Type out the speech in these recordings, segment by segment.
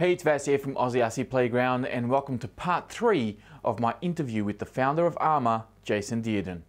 Hey, it's Vas here from Aussie RC Playground, and welcome to part 3 of my interview with the founder of ARRMA, Jason Dearden.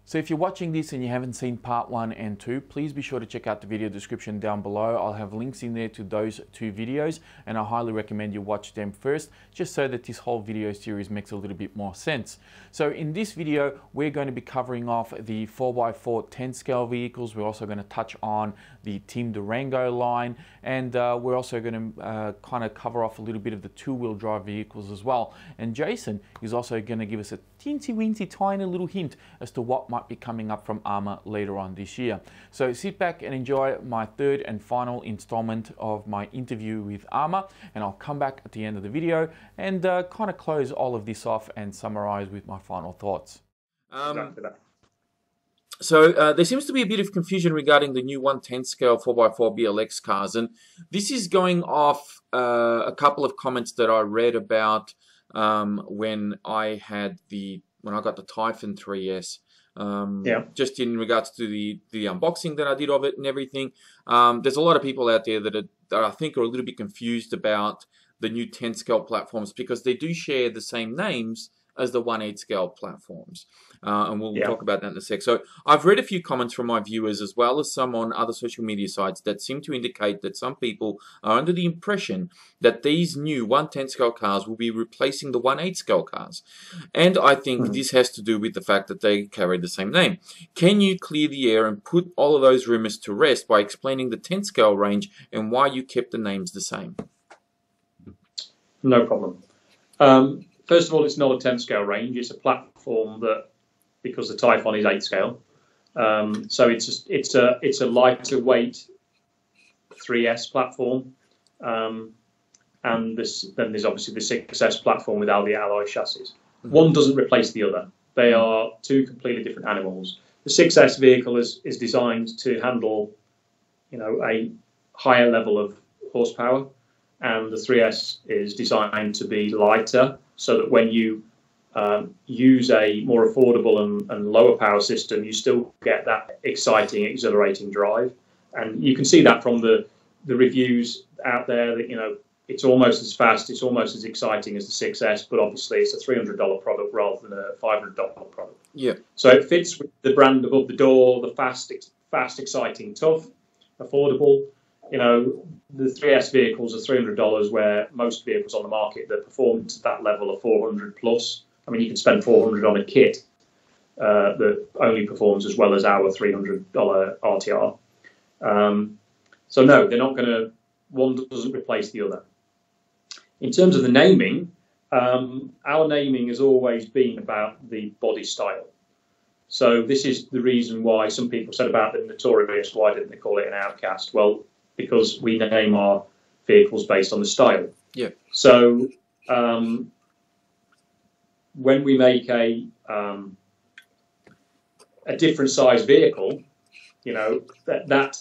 So if you're watching this and you haven't seen part 1 and 2, please be sure to check out the video description down below. I'll have links in there to those 2 videos, and I highly recommend you watch them first, just so that this whole video series makes a little bit more sense. So in this video, we're going to be covering off the 4x4 10 scale vehicles. We're also going to touch on the Team Durango line, and we're also going to kind of cover off a little bit of the 2-wheel drive vehicles as well. And Jason is also going to give us a teensy-weensy tiny little hint as to what might be coming up from ARRMA later on this year. So sit back and enjoy my 3rd and final installment of my interview with ARRMA, and I'll come back at the end of the video and kind of close all of this off and summarize with my final thoughts. So there seems to be a bit of confusion regarding the new 1/10 scale 4x4 BLX cars, and this is going off a couple of comments that I read about when I got the Typhon 3S. Just in regards to the unboxing that I did of it and everything. There's a lot of people out there that I think are a little bit confused about the new 10 scale platforms, because they do share the same names as the 1/8 scale platforms. And we'll talk about that in a sec. So I've read a few comments from my viewers, as well as some on other social media sites, that seem to indicate that some people are under the impression that these new 1/10 scale cars will be replacing the 1/8 scale cars. And I think this has to do with the fact that they carry the same name. Can you clear the air and put all of those rumors to rest by explaining the 10 scale range and why you kept the names the same? No problem. First of all, it's not a 10 scale range. It's a platform that, because the Typhon is 8 scale, so it's a lighter weight 3S platform, and then there's obviously the 6S platform with the alloy chassis. One doesn't replace the other. They are 2 completely different animals. The 6S vehicle is designed to handle, a higher level of horsepower, and the 3S is designed to be lighter, so that when you use a more affordable and lower power system, you still get that exciting, exhilarating drive. And you can see that from the reviews out there that, it's almost as fast, it's almost as exciting as the 6S, but obviously it's a $300 product rather than a $500 product. Yeah. So it fits with the brand above the door, the fast, exciting, tough, affordable. The 3S vehicles are $300, where most vehicles on the market that perform to that level are 400 plus. I mean, you can spend 400 on a kit that only performs as well as our $300 RTR. So no, they're not going to. One doesn't replace the other. In terms of the naming, our naming has always been about the body style. So this is the reason why some people said about the Notorious, why didn't they call it an Outcast? Well, because we name our vehicles based on the style. Yeah. So when we make a different size vehicle, that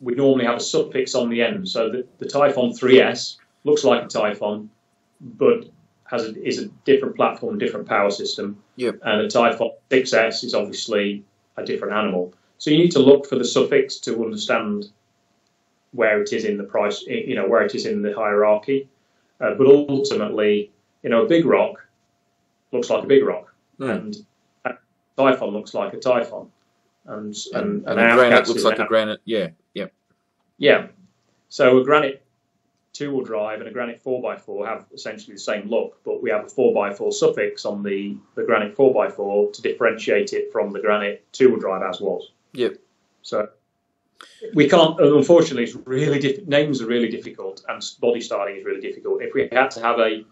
we normally have a suffix on the end. So the Typhon 3S looks like a Typhon, but is a different platform, different power system. Yeah. And the Typhon 6S is obviously a different animal. So you need to look for the suffix to understand where it is in the price, where it is in the hierarchy. But ultimately, a big rock looks like a big rock, and a Typhon looks like a Typhon, and a granite looks like a granite. Yeah. So a granite 2-wheel drive and a granite 4x4 have essentially the same look, but we have a 4x4 suffix on the granite 4x4 to differentiate it from the granite 2-wheel drive as was. Yep. So we can't, unfortunately, it's really names are really difficult, and body styling is really difficult. If we had to have a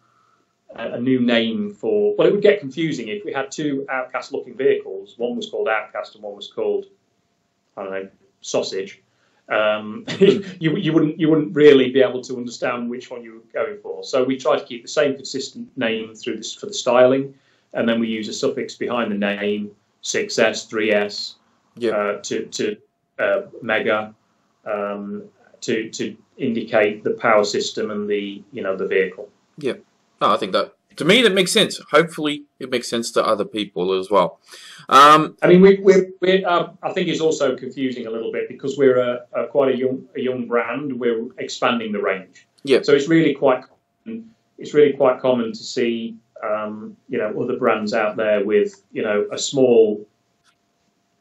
new name for, well, it would get confusing if we had 2 Outcast looking vehicles. One was called Outcast and one was called, I don't know, Sausage. You wouldn't really be able to understand which one you were going for. So we try to keep the same consistent name for the styling, and then we use a suffix behind the name, 6S, 3S, to Mega, to indicate the power system and the vehicle. Yeah. No, I think that To me, that makes sense. Hopefully, it makes sense to other people as well. I mean, I think it's also confusing a little bit because we're quite a young brand. We're expanding the range, Yeah. so it's really quite common to see other brands out there with a small.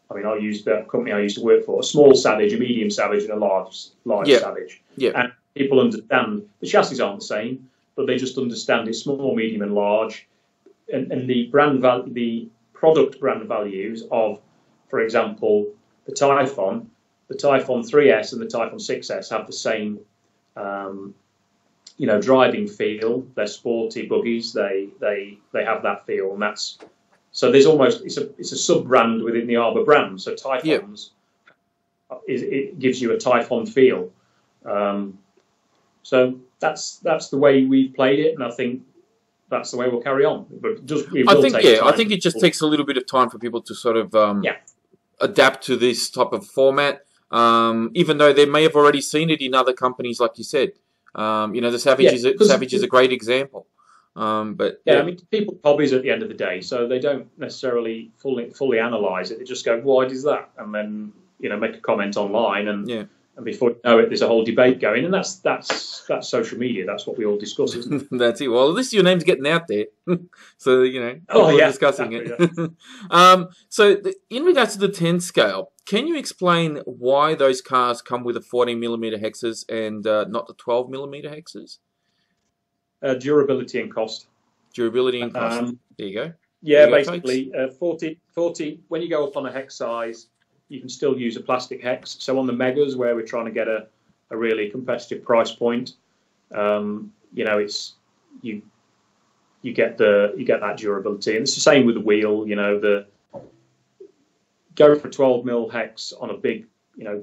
I mean, I'll use the company I used to work for: a small Savage, a medium Savage, and a large Yeah. Savage. Yeah. And people understand the chassis aren't the same, but they just understand it's small, medium, and large, and the product brand values of, for example, the Typhon 3S and the Typhon 6S have the same, driving feel. They're sporty buggies. They have that feel, and that's so. There's almost it's a sub brand within the ARRMA brand. So Typhons, it gives you a Typhon feel. So that's the way we've played it, and I think that's the way we'll carry on. But I think it just takes a little bit of time for people to sort of adapt to this type of format. Even though they may have already seen it in other companies, like you said. The Savage is a great example. I mean, people hobbies at the end of the day, so they don't necessarily fully analyse it. They just go, "Why does that?" and then make a comment online, and before you know it, there's a whole debate going, and that's social media. That's what we all discuss, isn't it? That's it. Well, at least your name's getting out there, so discussing exactly, it. So, in regards to the 10 scale, can you explain why those cars come with a 14mm hexes and not the 12mm hexes? Durability and cost. Durability and cost. There you go. Yeah, basically, 40. When you go up on a hex size, you can still use a plastic hex. So on the Megas, where we're trying to get a really competitive price point, it's you get that durability, and it's the same with the wheel. Go for a 12mm hex on a big,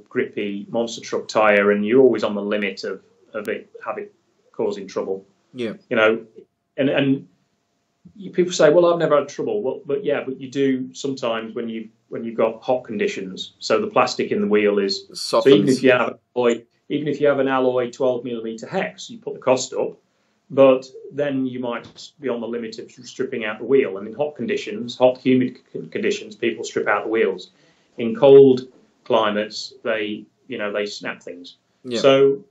grippy monster truck tire, and you're always on the limit of it causing trouble. Yeah. And people say, well, I've never had trouble. Well, but you do sometimes when you've got hot conditions. So the plastic in the wheel is softens. So even if you have an alloy 12mm hex, you put the cost up, but then you might be on the limit of stripping out the wheel. And in hot humid conditions, people strip out the wheels. In cold climates, they snap things. Yeah. So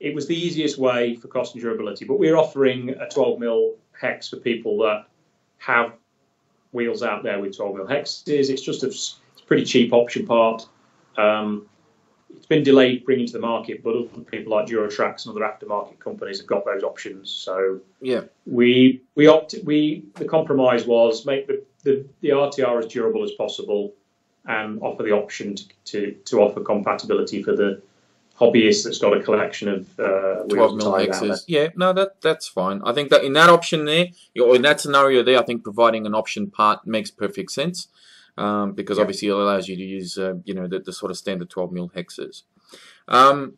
it was the easiest way for cost and durability. But we're offering a 12mm hex for people that have wheels out there with 12mm hexes. It's just it's a pretty cheap option part. It's been delayed bringing to the market, but other people like Duratrax and other aftermarket companies have got those options. So the compromise was make the RTR as durable as possible and offer the option to offer compatibility for the hobbyist that's got a collection of 12mm hexes. Yeah, no, that's fine. I think that in that option there, or in that scenario there, I think providing an option part makes perfect sense, because obviously it allows you to use the sort of standard 12mm hexes. I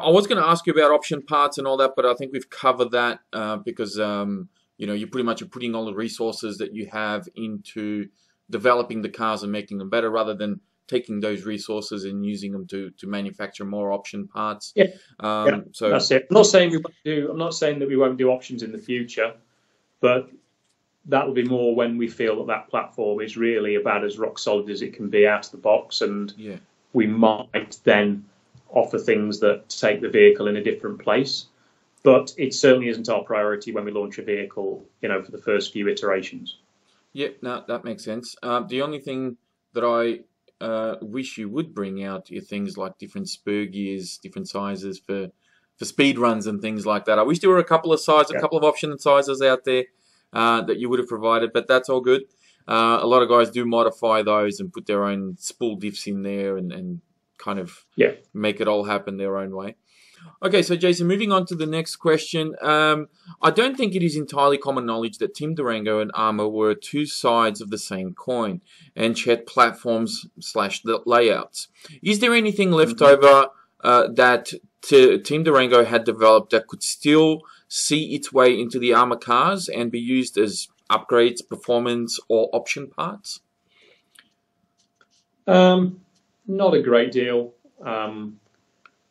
was going to ask you about option parts and all that, but I think we've covered that because you pretty much are putting all the resources that you have into developing the cars and making them better, rather than taking those resources and using them to manufacture more option parts. So that's it. I'm not saying that we won't do options in the future, but that will be more when we feel that platform is really about as rock solid as it can be out of the box, and we might then offer things that take the vehicle in a different place. But it certainly isn't our priority when we launch a vehicle, for the first few iterations. Yeah, no, that makes sense. The only thing that I wish you would bring out are things like different spur gears, different sizes for speed runs and things like that. I wish there were a couple of option sizes out there that you would have provided, but that's all good. A lot of guys do modify those and put their own spool diffs in there and kind of make it all happen their own way. Okay, so Jason, moving on to the next question. I don't think it is entirely common knowledge that Team Durango and ARRMA were two sides of the same coin and shared platforms / layouts. Is there anything left over that Team Durango had developed that could still see its way into the ARRMA cars and be used as upgrades, performance, or option parts? Not a great deal.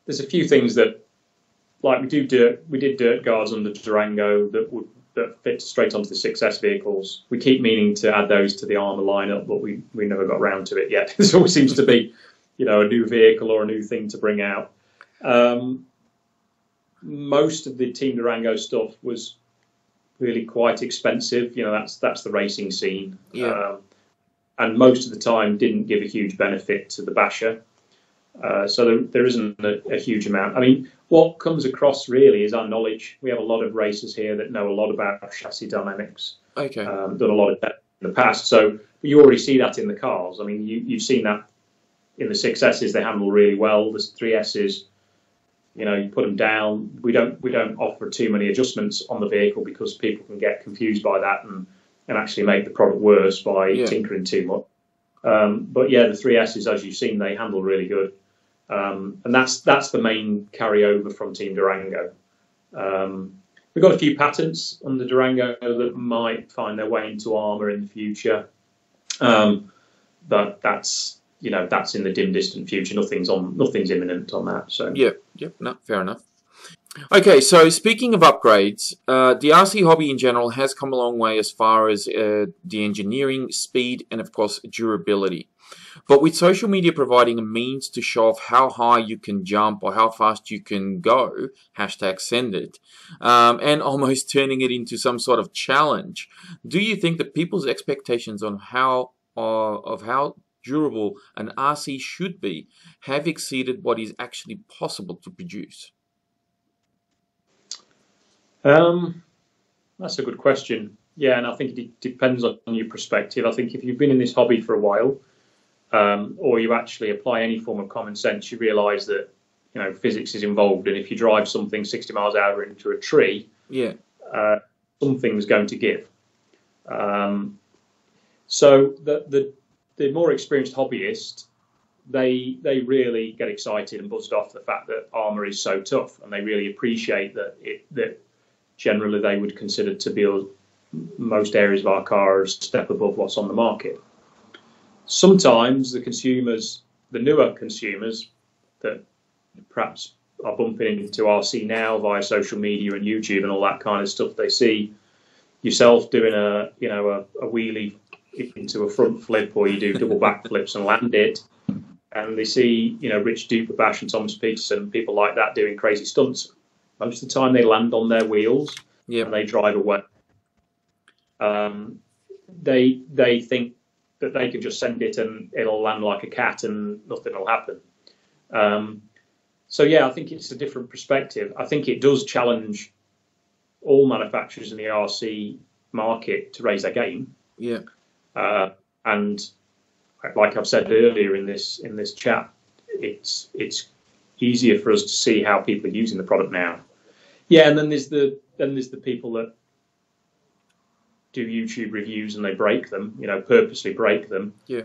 There's a few things that, like we did dirt guards on the Durango that that fit straight onto the 6S vehicles. We keep meaning to add those to the ARRMA lineup, but we never got around to it yet. There always seems to be, a new vehicle or a new thing to bring out. Most of the Team Durango stuff was really quite expensive. That's the racing scene. Yeah. And most of the time didn't give a huge benefit to the basher. So there isn't a huge amount. I mean, what comes across really is our knowledge. We have a lot of racers here that know a lot about chassis dynamics. Okay. Done a lot of that in the past. So you already see that in the cars. I mean, you've seen that in the 6Ss. They handle really well. The 3Ss, you put them down. We don't offer too many adjustments on the vehicle because people can get confused by that and actually make the product worse by tinkering too much. But yeah, the 3Ss, as you've seen, they handle really good. And that's the main carryover from Team Durango. We've got a few patents on the Durango that might find their way into ARRMA in the future. But that's in the dim, distant future. Nothing's imminent on that. So no, fair enough. Okay, so speaking of upgrades, the RC hobby in general has come a long way as far as the engineering, speed, and of course durability. But with social media providing a means to show off how high you can jump or how fast you can go, #send it, and almost turning it into some sort of challenge, do you think that people's expectations on how durable an RC should be have exceeded what is actually possible to produce? That's a good question. Yeah, and I think it depends on your perspective. I think if you've been in this hobby for a while, or you actually apply any form of common sense, you realise that physics is involved, and if you drive something 60 miles an hour into a tree, something's going to give. So the more experienced hobbyist, they really get excited and buzzed off the fact that ARRMA is so tough, and they really appreciate that generally they would consider to build most areas of our car a step above what's on the market. Sometimes the newer consumers that perhaps are bumping into RC now via social media and YouTube and all that kind of stuff, they see yourself doing a wheelie into a front flip, or you do double backflips and land it, and they see Rich Duperbash and Thomas Peterson, people like that doing crazy stunts. Most of the time they land on their wheels and they drive away. They think that they can just send it and it'll land like a cat and nothing will happen. So yeah, I think it's a different perspective. I think it does challenge all manufacturers in the RC market to raise their game. Yeah. And like I've said earlier in this chat, it's easier for us to see how people are using the product now. Yeah, and then there's the people that do YouTube reviews and they break them, purposely break them. Yeah.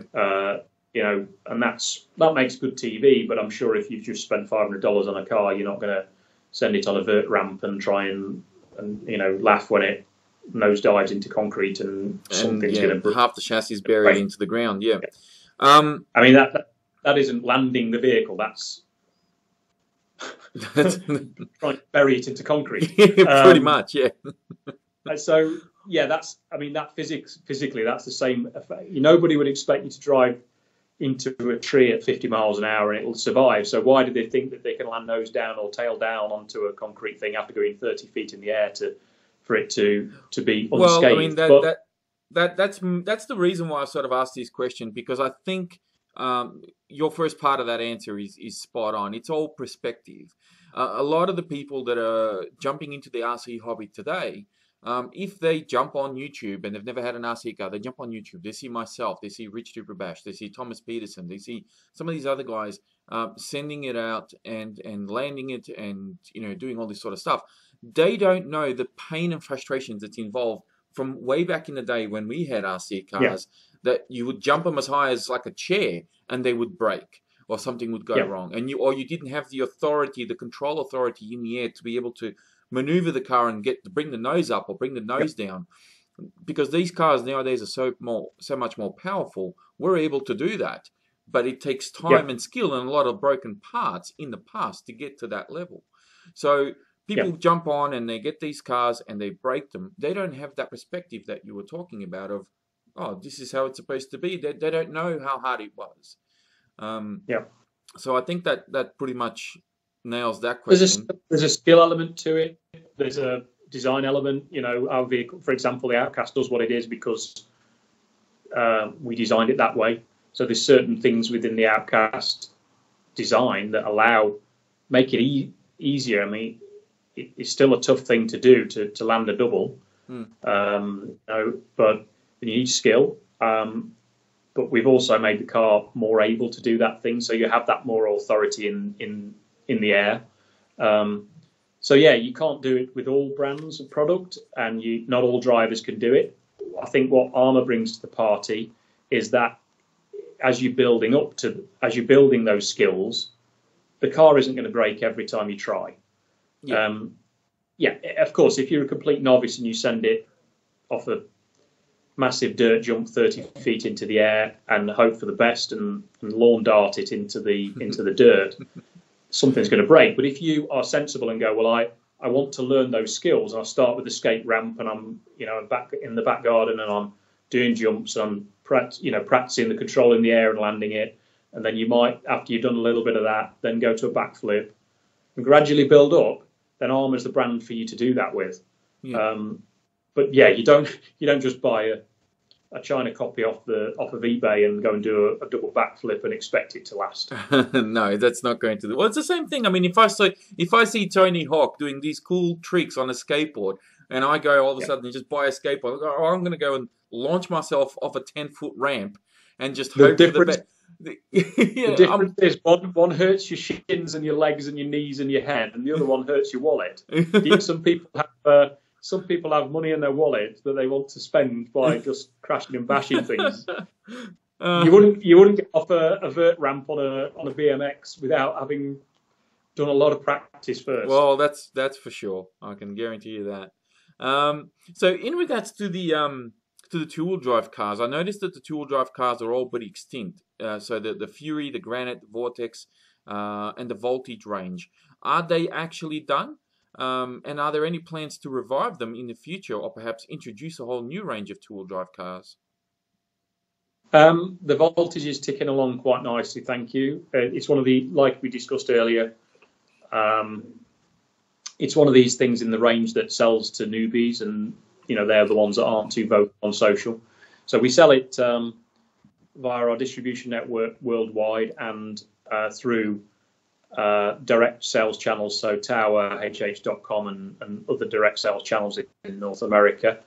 And that makes good TV, but I'm sure if you've just spent $500 on a car, you're not going to send it on a vert ramp and try and laugh when it nosedives into concrete and something's going to half the chassis is buried into the ground. Yeah. I mean that isn't landing the vehicle. That's trying to bury it into concrete. Pretty much, yeah. So yeah, that physically that's the same effect. Nobody would expect you to drive into a tree at 50 miles an hour and it'll survive. So why do they think that they can land nose down or tail down onto a concrete thing after going 30 feet in the air for it to be unscathed? Well, I mean that's the reason why I sort of asked this question, because I think your first part of that answer is spot on. It's all perspective. A lot of the people that are jumping into the RC hobby today, if they jump on YouTube and they've never had an RC car, they jump on YouTube, they see myself, they see Rich Duperbash, they see Thomas Peterson, they see some of these other guys sending it out and landing it and doing all this sort of stuff. They don't know the pain and frustrations that's involved from way back in the day when we had RC cars, that you would jump them as high as like a chair and they would break or something would go wrong, and you didn't have the authority, the control authority in the air to be able to maneuver the car and bring the nose up or bring the nose down. Because these cars nowadays are so much more powerful, we're able to do that, but it takes time and skill and a lot of broken parts in the past to get to that level. So people jump on and they get these cars and they break them. They don't have that perspective that you were talking about of, oh, this is how it's supposed to be. They don't know how hard it was. Yeah. So I think that pretty much nails that question. There's a skill element to it. There's a design element. You know, our vehicle, for example, the Outcast does what it is because we designed it that way. So there's certain things within the Outcast design that make it easier. I mean, it's still a tough thing to do to land a double, you know, but you need skill. But we've also made the car more able to do that thing, so you have that more authority in the air. So yeah, you can't do it with all brands of product, and not all drivers can do it. I think what ARRMA brings to the party is that as you're building those skills, the car isn't going to break every time you try. Yeah, of course, if you're a complete novice and you send it off a massive dirt jump 30 feet into the air and hope for the best and lawn dart it into the dirt, something's going to break. But if you are sensible and go, well, I want to learn those skills, and I start with the skate ramp, and I'm back in the back garden and I'm doing jumps, and I'm practicing the control in the air and landing it, and then you might, after you've done a little bit of that, then go to a backflip and gradually build up. Then ARRMA's the brand for you to do that with. Yeah. But yeah, you don't just buy a China copy off of eBay and go and do a double backflip and expect it to last. No, that's not going to do. Well, it's the same thing. I mean, if I see Tony Hawk doing these cool tricks on a skateboard, and I go all of a sudden and just buy a skateboard, I go, oh, I'm going to go and launch myself off a 10-foot ramp and just hope for the best. The difference is one hurts your shins and your legs and your knees and your head, and the other one hurts your wallet. Some people have money in their wallet that they want to spend by just crashing and bashing things. You wouldn't get off a vert ramp on a BMX without having done a lot of practice first. Well, that's for sure. I can guarantee you that. So in regards to the two-wheel drive cars, I noticed that the two-wheel drive cars are all but extinct. So the Fury, the Granite, the Vortex, and the Voltage range. Are they actually done? And are there any plans to revive them in the future, or perhaps introduce a whole new range of two-wheel drive cars? The Voltage is ticking along quite nicely, thank you. It's one of like we discussed earlier, it's one of these things in the range that sells to newbies, and they're the ones that aren't too vocal on social. So we sell it via our distribution network worldwide and through direct sales channels, so Tower, HH.com, and other direct sales channels in North America,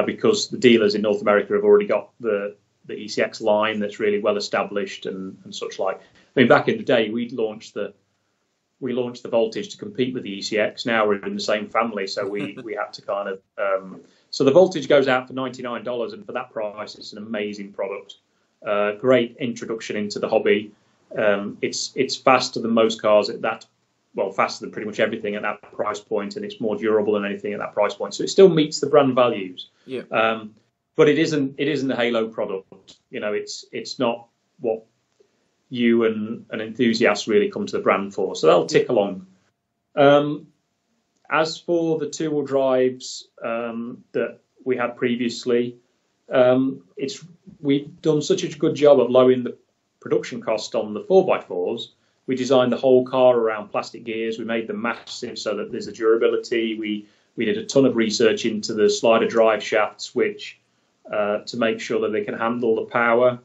because the dealers in North America have already got the ECX line that's really well established and such like. I mean, back in the day, we launched the Voltage to compete with the ECX. Now we're in the same family, so we had to kind of. So the Voltage goes out for $99, and for that price, it's an amazing product. Great introduction into the hobby. It's faster than most cars faster than pretty much everything at that price point, and it's more durable than anything at that price point. So it still meets the brand values. Yeah. But it isn't a halo product. It's not what you and enthusiasts really come to the brand for. So that'll tick along. As for the two-wheel drives that we had previously, we've done such a good job of lowering the production cost on the 4x4s. We designed the whole car around plastic gears. We made them massive so that there's a durability. We did a ton of research into the slider drive shaft switch to make sure that they can handle the power.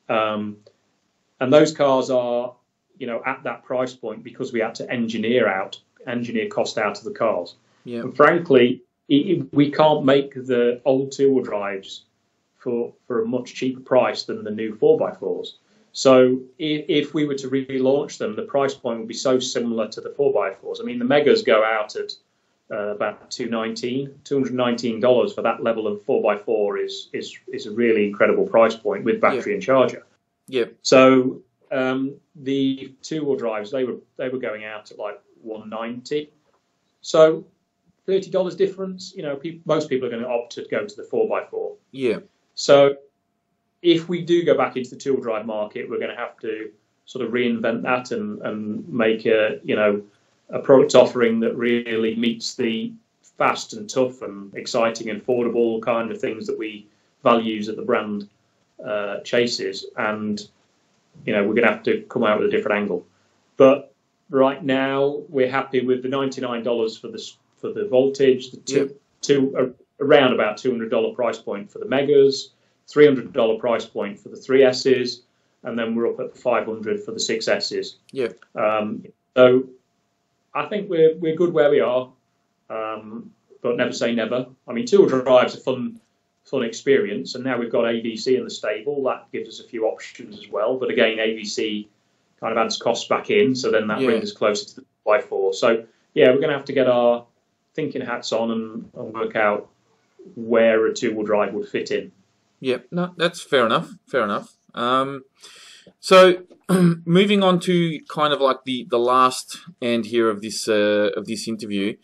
And those cars are, at that price point because we had to engineer cost out of the cars. Yeah. And frankly, we can't make the old two-wheel drives for a much cheaper price than the new 4x4s. So if we were to relaunch them, the price point would be so similar to the 4x4s. I mean, the Megas go out at about $219 for that level of 4x4 is a really incredible price point with battery and charger. Yeah. So the two-wheel drives, they were going out at like $190. So $30 difference. Most people are going to opt to go to the 4x4. Yeah. So if we do go back into the two-wheel drive market, we're going to have to sort of reinvent that and make a product offering that really meets the fast and tough and exciting and affordable kind of things that we values that the brand chases. And we're going to have to come out with a different angle. But right now, we're happy with the $99 for the Voltage, around about $200 price point for the Megas, $300 price point for the 3Ss, and then we're up at $500 for the 6Ss. Yeah. So I think we're good where we are, but never say never. I mean, two-wheel drive's a fun experience, and now we've got AVC in the stable. That gives us a few options as well. But again, AVC kind of adds costs back in, so then that brings us closer to the 4x4. So yeah, we're going to have to get our thinking hats on and work out where a two-wheel drive would fit in. Yeah, no, that's fair enough. Fair enough. So moving on to kind of like the last end here of this interview,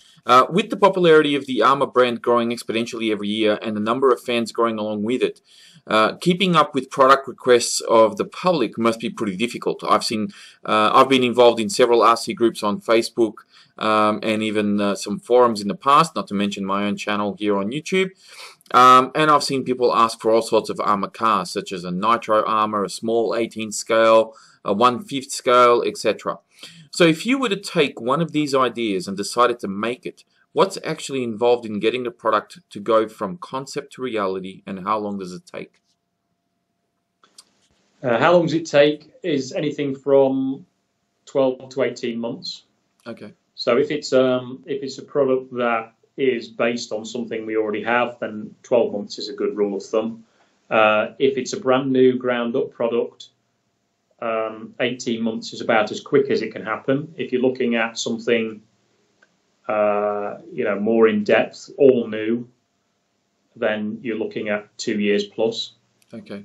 with the popularity of the ARRMA brand growing exponentially every year and the number of fans growing along with it, keeping up with product requests of the public must be pretty difficult. I've been involved in several RC groups on Facebook and even some forums in the past, not to mention my own channel here on YouTube. And I've seen people ask for all sorts of ARRMA cars, such as a Nitro ARRMA, a small 18 scale, a 1/5 scale, etc. So if you were to take one of these ideas and decided to make it, what's actually involved in getting the product to go from concept to reality, and how long does it take? How long does it take is anything from 12 to 18 months. Okay. So if it's a product that is based on something we already have, then 12 months is a good rule of thumb. If it's a brand new ground up product, 18 months is about as quick as it can happen. If you're looking at something more in depth, all new, then you're looking at 2 years plus. Okay.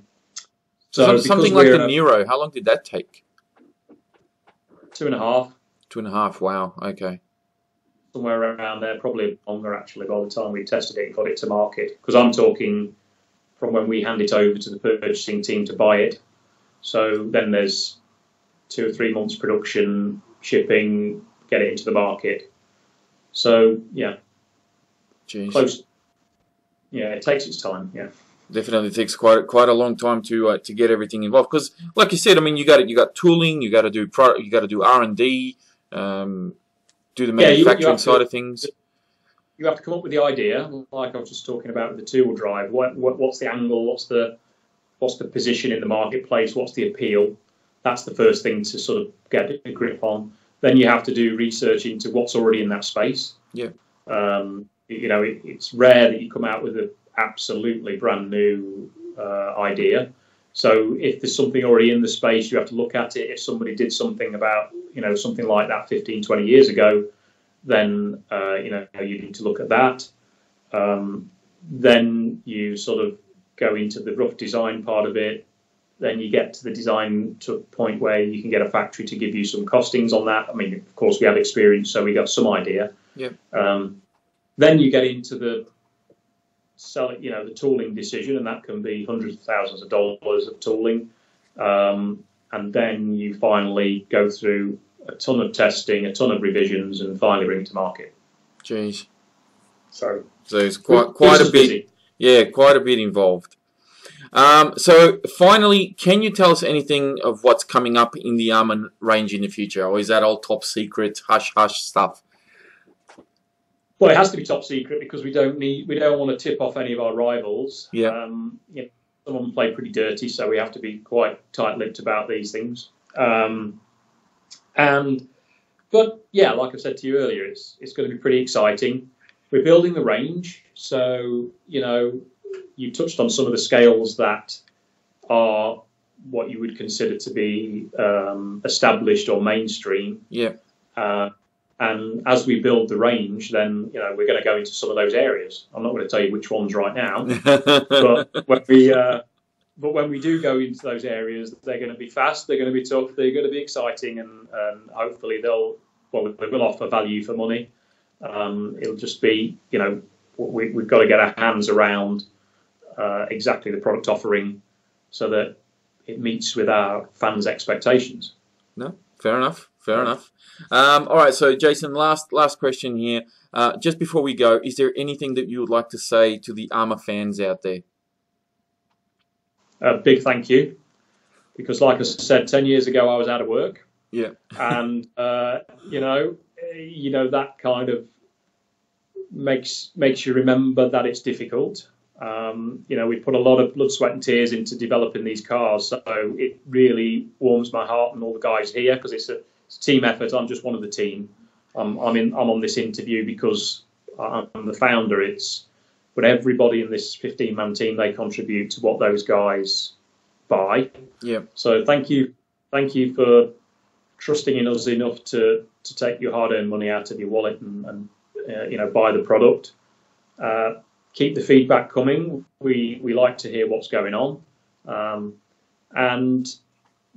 So something like the Nero, how long did that take? 2.5. 2.5. Wow. Okay. Somewhere around there, probably longer actually, by the time we tested it and got it to market. Because I'm talking from when we hand it over to the purchasing team to buy it. So then there's 2 or 3 months production, shipping, get it into the market. So yeah, Jeez. Close. Yeah, it takes its time. Yeah, definitely takes quite a long time to get everything involved. Because, like you said, I mean, you got tooling, you got to do R&D. Do the manufacturing side of things. You have to come up with the idea, like I was just talking about with the two-wheel drive. What's the angle? What's the position in the marketplace? What's the appeal? That's the first thing to sort of get a grip on. Then you have to do research into what's already in that space. Yeah. It's rare that you come out with an absolutely brand new idea. So if there's something already in the space, you have to look at it. If somebody did something about, something like that 15, 20 years ago, then, you need to look at that. Then you sort of go into the rough design part of it. Then you get to the design to a point where you can get a factory to give you some costings on that. I mean, of course, we have experience, so we got some idea. Yeah. Then you get into the the tooling decision, and that can be hundreds of thousands of dollars of tooling. And then you finally go through a ton of testing, a ton of revisions, and finally bring it to market. Jeez. So it's quite a bit. Busy. Yeah, quite a bit involved. So finally, can you tell us anything of what's coming up in the ARRMA range in the future, or is that all top secret, hush hush stuff? Well, it has to be top secret because we don't want to tip off any of our rivals. Yeah. Some of them play pretty dirty, so we have to be quite tight-lipped about these things. But yeah, like I said to you earlier, it's going to be pretty exciting. We're building the range, so you touched on some of the scales that are what you would consider to be established or mainstream. Yeah. And as we build the range, then we're going to go into some of those areas. I'm not going to tell you which ones right now, but when we do go into those areas, they're going to be fast, they're going to be tough, they're going to be exciting, and hopefully they will offer value for money. It'll just be we've got to get our hands around exactly the product offering so that it meets with our fans' expectations. No, fair enough. Fair enough. All right, so Jason, last question here. Just before we go, is there anything that you would like to say to the ARRMA fans out there? A big thank you, because like I said, 10 years ago I was out of work. Yeah. And you know that kind of makes you remember that it's difficult. We put a lot of blood, sweat, and tears into developing these cars, so it really warms my heart and all the guys here, because it's a team effort. I'm just one of the team. I'm on this interview because I'm the founder. But everybody in this 15-man team, they contribute to what those guys buy. Yeah. So thank you for trusting in us enough to take your hard-earned money out of your wallet and buy the product. Keep the feedback coming. We like to hear what's going on, and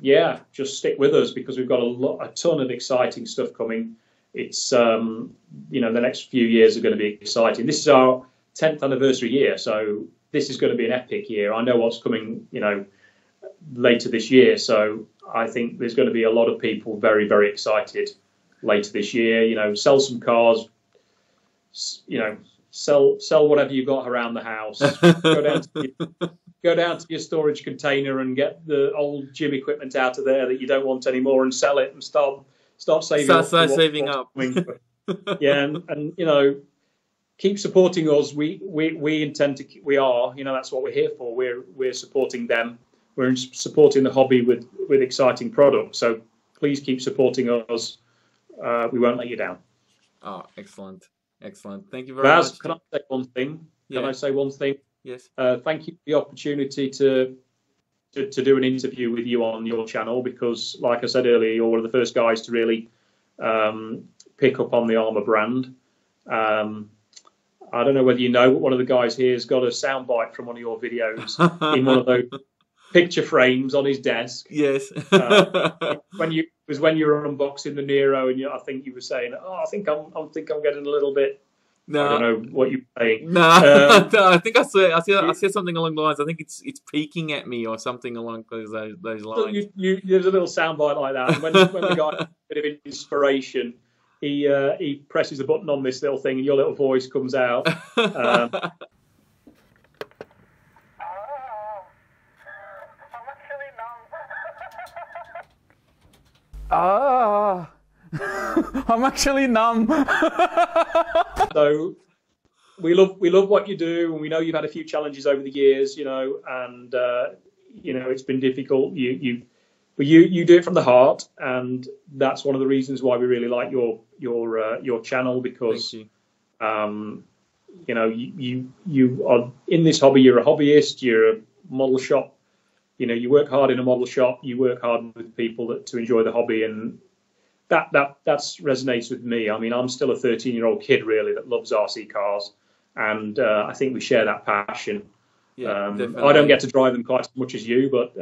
yeah, just stick with us, because we've got a ton of exciting stuff coming. It's the next few years are going to be exciting. This is our 10th anniversary year, so this is going to be an epic year. I know what's coming, later this year, so I think there's going to be a lot of people very, very excited later this year. Sell some cars, sell whatever you've got around the house. Go down to your storage container and get the old gym equipment out of there that you don't want anymore, and sell it, and start saving up. Start saving up. Yeah, and keep supporting us. We intend to. That's what we're here for. We're supporting them. We're supporting the hobby with exciting products. So please keep supporting us. We won't let you down. Oh, excellent. Thank you very much. Can I say one thing? Yeah. Can I say one thing? Yes. Thank you for the opportunity to do an interview with you on your channel, because, like I said earlier, you're one of the first guys to really pick up on the ARRMA brand. I don't know whether you know, but one of the guys here has got a soundbite from one of your videos in one of those picture frames on his desk. Yes. when you were unboxing the Nero, and I think you were saying, "Oh, I think I'm getting a little bit." No, I don't know what you're saying. No, I think I said something along the lines. I think it's peeking at me or something along those lines. So there's a little soundbite like that. And when the guy has a bit of inspiration, he presses a button on this little thing, and your little voice comes out. I'm actually numb. So we love what you do, and we know you've had a few challenges over the years, and it's been difficult. You do it from the heart, and that's one of the reasons why we really like your channel, because you are in this hobby. You're a hobbyist. You're a model shop. You work hard in a model shop. You work hard with people to enjoy the hobby, and that resonates with me. I mean, I'm still a 13-year-old kid, really, that loves RC cars, and I think we share that passion. Yeah, I don't get to drive them quite as much as you, but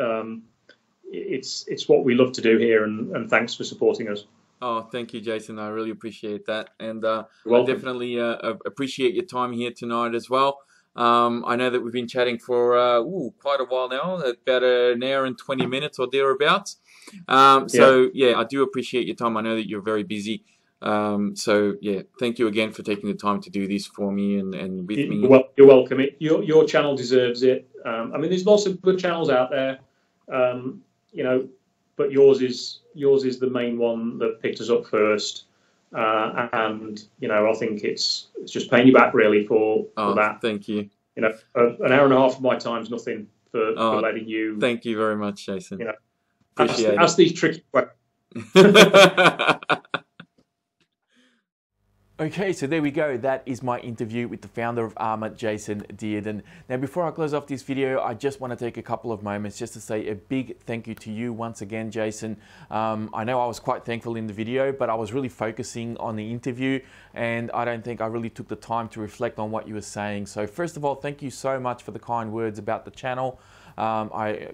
it's what we love to do here, and thanks for supporting us. Oh, thank you, Jason. I really appreciate that, and I welcome. definitely appreciate your time here tonight as well. I know that we've been chatting for quite a while now, about an hour and 20 minutes or thereabouts. So yeah, I do appreciate your time. I know that you're very busy. So yeah, thank you again for taking the time to do this for me and with me. Well, you're welcome. Your channel deserves it. I mean, there's lots of good channels out there, but yours is the main one that picked us up first. And I think it's just paying you back, really, for that. Thank you. An hour and a half of my time is nothing for letting you. Thank you very much, Jason. Appreciate ask these tricky questions. Okay, so there we go. That is my interview with the founder of ARRMA, Jason Dearden. Now, before I close off this video, I just want to take a couple of moments just to say a big thank you to you once again, Jason. I know I was quite thankful in the video, but I was really focusing on the interview, and I don't think I really took the time to reflect on what you were saying. So first of all, thank you so much for the kind words about the channel. I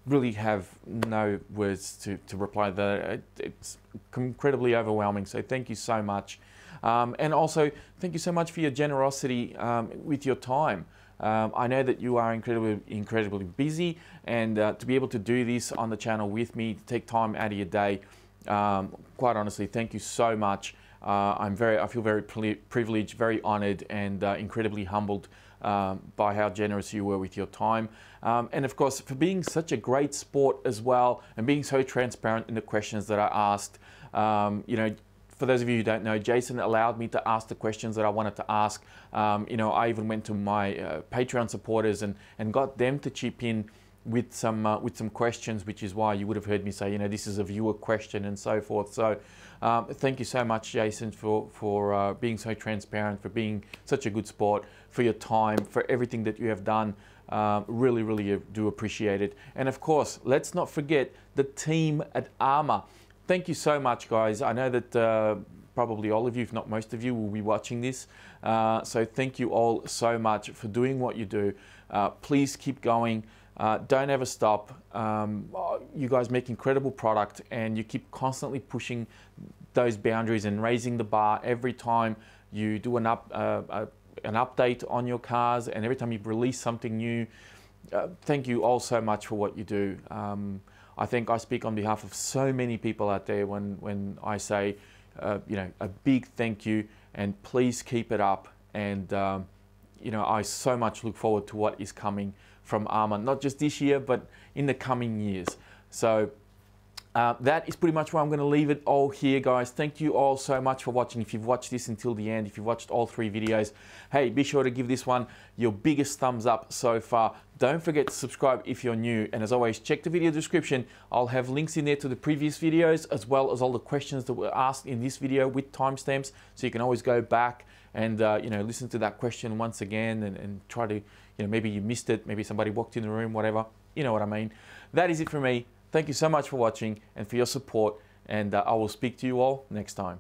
really have no words to reply to that. It's incredibly overwhelming, so thank you so much. And also, thank you so much for your generosity with your time. I know that you are incredibly busy, and to be able to do this on the channel with me, to take time out of your day, quite honestly, thank you so much. I feel very privileged, very honored, and incredibly humbled by how generous you were with your time. And of course, for being such a great sport as well, and being so transparent in the questions that I asked. You know, for those of you who don't know, Jason allowed me to ask the questions that I wanted to ask. You know, I even went to my Patreon supporters and got them to chip in with some questions, which is why you would have heard me say, you know, this is a viewer question and so forth. So thank you so much, Jason, for being so transparent, for being such a good sport, for your time, for everything that you have done. Really, really do appreciate it. And of course, let's not forget the team at ARRMA. Thank you so much, guys. I know that probably all of you, if not most of you, will be watching this. So thank you all so much for doing what you do. Please keep going. Don't ever stop. You guys make incredible product, and you keep constantly pushing those boundaries and raising the bar every time you do an update on your cars, and every time you release something new. Thank you all so much for what you do. I think I speak on behalf of so many people out there when I say, you know, a big thank you, and please keep it up. And you know, I so much look forward to what is coming from ARRMA, not just this year, but in the coming years. So that is pretty much where I'm going to leave it all here, guys. Thank you all so much for watching. If you've watched this until the end, if you've watched all 3 videos, hey, be sure to give this one your biggest thumbs up so far. Don't forget to subscribe if you're new. And as always, check the video description. I'll have links in there to the previous videos, as well as all the questions that were asked in this video with timestamps. So you can always go back and you know, listen to that question once again and try to, you know, maybe you missed it, maybe somebody walked in the room, whatever. You know what I mean. That is it for me. Thank you so much for watching and for your support, and I will speak to you all next time.